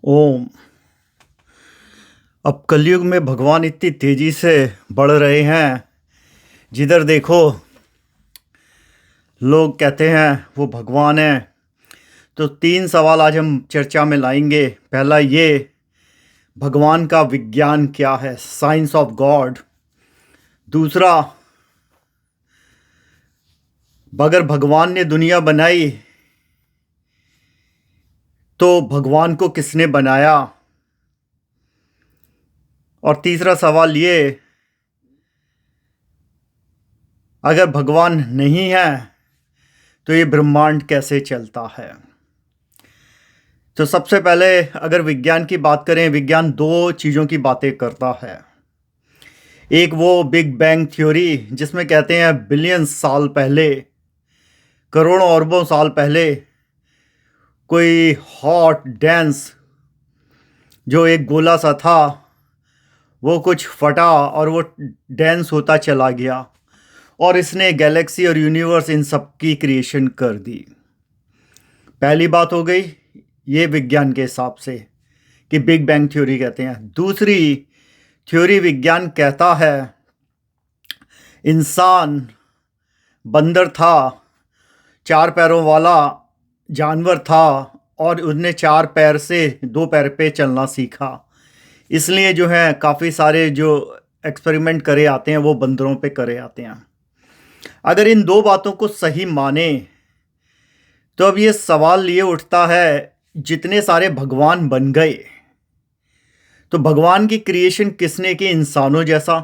ओम। अब कलयुग में भगवान इतनी तेजी से बढ़ रहे हैं, जिधर देखो लोग कहते हैं वो भगवान है। तो 3 सवाल आज हम चर्चा में लाएंगे। पहला ये, भगवान का विज्ञान क्या है, साइंस ऑफ गॉड। दूसरा, अगर भगवान ने दुनिया बनाई तो भगवान को किसने बनाया। और तीसरा सवाल ये, अगर भगवान नहीं है तो ये ब्रह्मांड कैसे चलता है। तो सबसे पहले अगर विज्ञान की बात करें, विज्ञान 2 चीज़ों की बातें करता है। एक वो बिग बैंग थ्योरी, जिसमें कहते हैं बिलियन साल पहले, करोड़ों अरबों साल पहले, कोई हॉट डेंस जो एक गोला सा था वो कुछ फटा और वो डेंस होता चला गया और इसने गैलेक्सी और यूनिवर्स इन सब की क्रिएशन कर दी। पहली बात हो गई ये विज्ञान के हिसाब से कि बिग बैंग थ्योरी कहते हैं। दूसरी थ्योरी विज्ञान कहता है इंसान बंदर था, 4 पैरों वाला जानवर था और उसने 4 पैर से 2 पैर पे चलना सीखा। इसलिए जो है काफ़ी सारे जो एक्सपेरिमेंट करे आते हैं वो बंदरों पे करे आते हैं। अगर इन 2 बातों को सही माने तो अब ये सवाल ये उठता है, जितने सारे भगवान बन गए तो भगवान की क्रिएशन किसने की, इंसानों जैसा?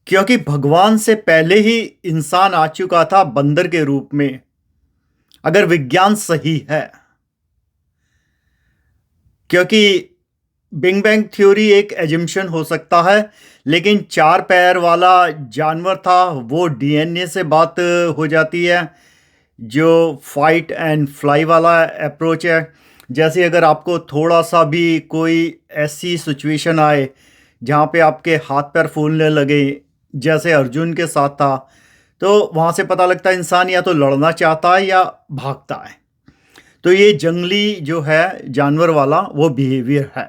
क्योंकि भगवान से पहले ही इंसान आ चुका था बंदर के रूप में, अगर विज्ञान सही है। क्योंकि बिग बैंग थ्योरी एक एजम्पशन हो सकता है, लेकिन 4 पैर वाला जानवर था, वो डीएनए से बात हो जाती है, जो फाइट एंड फ्लाई वाला अप्रोच है। जैसे अगर आपको थोड़ा सा भी कोई ऐसी सिचुएशन आए जहाँ पे आपके हाथ पैर फूलने लगे, जैसे अर्जुन के साथ था, तो वहाँ से पता लगता है इंसान या तो लड़ना चाहता है या भागता है। तो ये जंगली जो है जानवर वाला वो बिहेवियर है।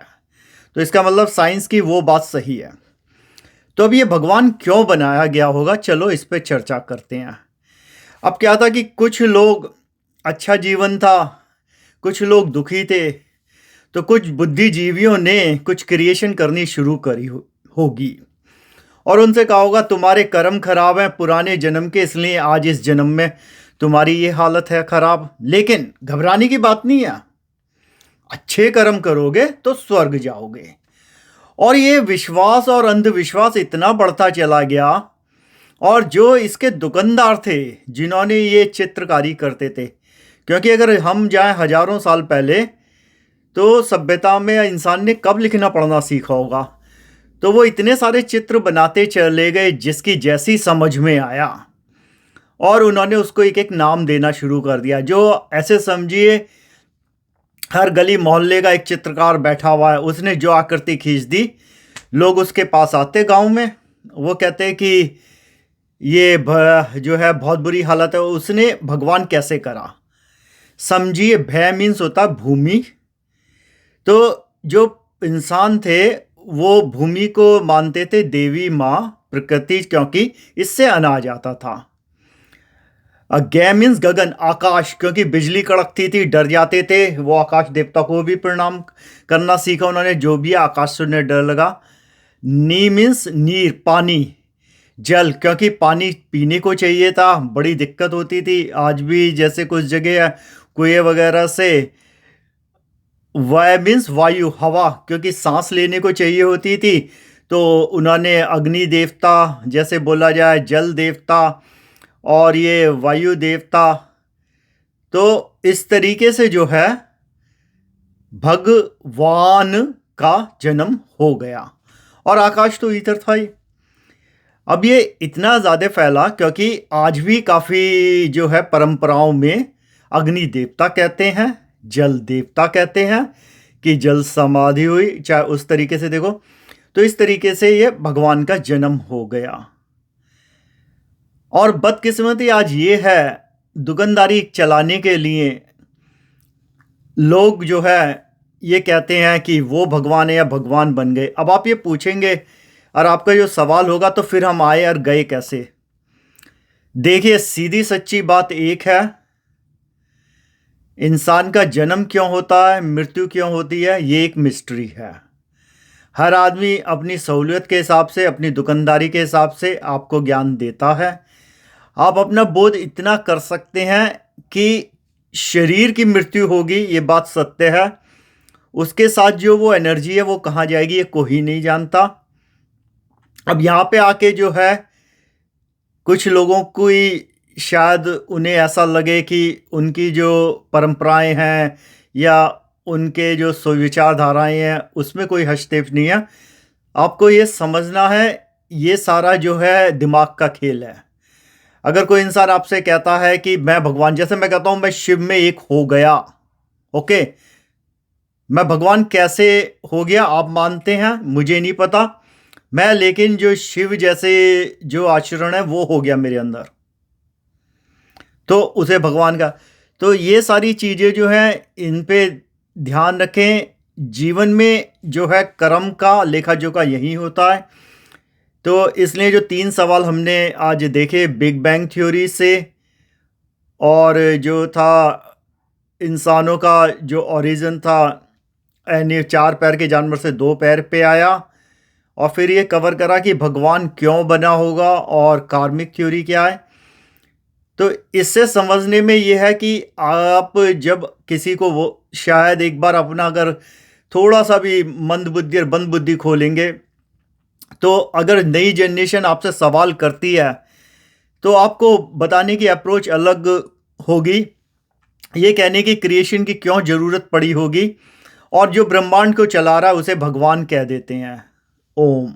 तो इसका मतलब साइंस की वो बात सही है। तो अब ये भगवान क्यों बनाया गया होगा, चलो इस पे चर्चा करते हैं। अब क्या था कि कुछ लोग अच्छा जीवन था, कुछ लोग दुखी थे, तो कुछ बुद्धिजीवियों ने कुछ क्रिएशन करनी शुरू करी होगी और उनसे कहा होगा तुम्हारे कर्म खराब हैं पुराने जन्म के, इसलिए आज इस जन्म में तुम्हारी ये हालत है खराब। लेकिन घबराने की बात नहीं है, अच्छे कर्म करोगे तो स्वर्ग जाओगे। और ये विश्वास और अंधविश्वास इतना बढ़ता चला गया, और जो इसके दुकानदार थे जिन्होंने ये चित्रकारी करते थे, क्योंकि अगर हम जाएं हजारों साल पहले तो सभ्यता में इंसान ने कब लिखना पढ़ना सीखा होगा, तो वो इतने सारे चित्र बनाते चले गए जिसकी जैसी समझ में आया, और उन्होंने उसको एक एक नाम देना शुरू कर दिया। जो ऐसे समझिए हर गली मोहल्ले का एक चित्रकार बैठा हुआ है, उसने जो आकृति खींच दी, लोग उसके पास आते गांव में, वो कहते हैं कि ये जो है बहुत बुरी हालत है, उसने भगवान कैसे करा। समझिए भय मीन्स होता भूमि। तो जो इंसान थे वो भूमि को मानते थे देवी माँ प्रकृति, क्योंकि इससे अनाज आता था। गै मीन्स गगन, आकाश, क्योंकि बिजली कड़कती थी डर जाते थे, वो आकाश देवता को भी प्रणाम करना सीखा उन्होंने, जो भी आकाश से उन्हें डर लगा। नी मीन्स नीर, पानी, जल, क्योंकि पानी पीने को चाहिए था, बड़ी दिक्कत होती थी। आज भी जैसे कुछ जगह है कुएं वगैरह से। वाय मीन्स वायु, हवा, क्योंकि सांस लेने को चाहिए होती थी, तो उन्होंने अग्नि देवता जैसे बोला जाए, जल देवता और ये वायु देवता। तो इस तरीके से जो है भगवान का जन्म हो गया, और आकाश तो इधर था ही। अब ये इतना ज़्यादा फैला क्योंकि आज भी काफ़ी जो है परंपराओं में अग्नि देवता कहते हैं, जल देवता कहते हैं कि जल समाधि हुई, चाहे उस तरीके से देखो। तो इस तरीके से ये भगवान का जन्म हो गया। और बदकिस्मती आज ये है, दुकानदारी चलाने के लिए लोग जो है ये कहते हैं कि वो भगवान है या भगवान बन गए। अब आप ये पूछेंगे और आपका जो सवाल होगा तो फिर हम आए और गए कैसे? देखिए, सीधी सच्ची बात एक है, इंसान का जन्म क्यों होता है, मृत्यु क्यों होती है, ये एक मिस्ट्री है। हर आदमी अपनी सहूलियत के हिसाब से, अपनी दुकानदारी के हिसाब से आपको ज्ञान देता है। आप अपना बोध इतना कर सकते हैं कि शरीर की मृत्यु होगी, ये बात सत्य है। उसके साथ जो वो एनर्जी है वो कहाँ जाएगी, ये कोई नहीं जानता। अब यहाँ पे आके जो है, कुछ लोगों को शायद उन्हें ऐसा लगे कि उनकी जो परंपराएं हैं या उनके जो विचारधाराएं हैं उसमें कोई हस्तक्षेप नहीं है। आपको ये समझना है, ये सारा जो है दिमाग का खेल है। अगर कोई इंसान आपसे कहता है कि मैं भगवान, जैसे मैं कहता हूं मैं शिव में एक हो गया, ओके, मैं भगवान कैसे हो गया आप मानते हैं, मुझे नहीं पता। मैं लेकिन जो शिव जैसे जो आचरण है वो हो गया मेरे अंदर, तो उसे भगवान का। तो ये सारी चीज़ें जो हैं इन पे ध्यान रखें। जीवन में जो है कर्म का लेखा जोखा यही होता है। तो इसलिए जो 3 सवाल हमने आज देखे बिग बैंग थ्योरी से, और जो था इंसानों का जो ओरिजिन था, यानी 4 पैर के जानवर से 2 पैर पे आया, और फिर ये कवर करा कि भगवान क्यों बना होगा और कार्मिक थ्योरी क्या है। तो इससे समझने में ये है कि आप जब किसी को वो शायद एक बार अपना अगर थोड़ा सा भी मंद बुद्धि और बंद बुद्धि खोलेंगे, तो अगर नई जनरेशन आपसे सवाल करती है तो आपको बताने की अप्रोच अलग होगी। ये कहने की क्रिएशन की क्यों ज़रूरत पड़ी होगी, और जो ब्रह्मांड को चला रहा है उसे भगवान कह देते हैं। ओम।